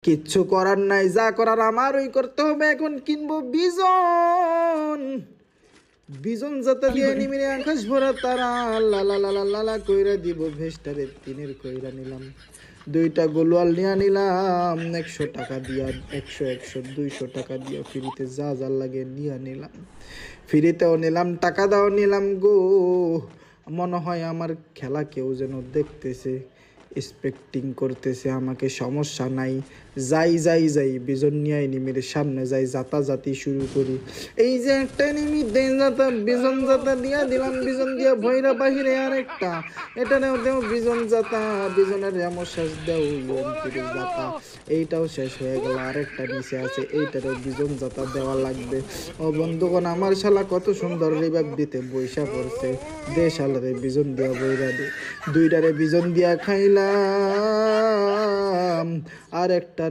কিচ্ছু করার নাই, যা করার আমার ওই করতে হবে। এখন কিনবো বিজন, বিজন যাতে দিয়ে নিমিরে আকাশ ভরা তারা লালা লালা লালা কইরা দিব। ভেস্টারে তিনের কইরা নিলাম, দুইটা গোলওয়াল নিয়ে নিলাম 100 টাকা দিয়া, 100 100 200 টাকা দিয়া ফ্রিতে যা যা লাগে নিয়ে নিলাম। ফ্রিতেও নিলাম, টাকা দাও নিলাম গো। মনে হয় আমার খেলা কেউ যেন দেখতেছে, এক্সপেক্টিং করতেছে আমাকে। সমস্যা নাই, যাই যাই যাই বিজন নিয়ে এনিমির সামনে যাই, জাতাজাতি শুরু করি। এই যে একটা এনিমি দেন জাতা, বিজন জাতা দিয়া দিলাম, বিজন দিয়া ভৈরা বাহিরে আরেকটা, এটারেও দেও বিজন জাতা, বিজনের রেমো শেষ দেও ইউএমপির জাতা, এইটাও শেষ হয়ে গেল। আরেকটা নিচে আছে, এইটারও বিজন জাতা দেওয়া লাগবে। ও বন্ধুগণ, আমার শালা কত সুন্দর রিভাইভ দিতে বৈশা পড়ছে। দে শালারে বিজন দিয়া বইরা দে, দুইটারে বিজন দিয়া খাইলাম আর একটা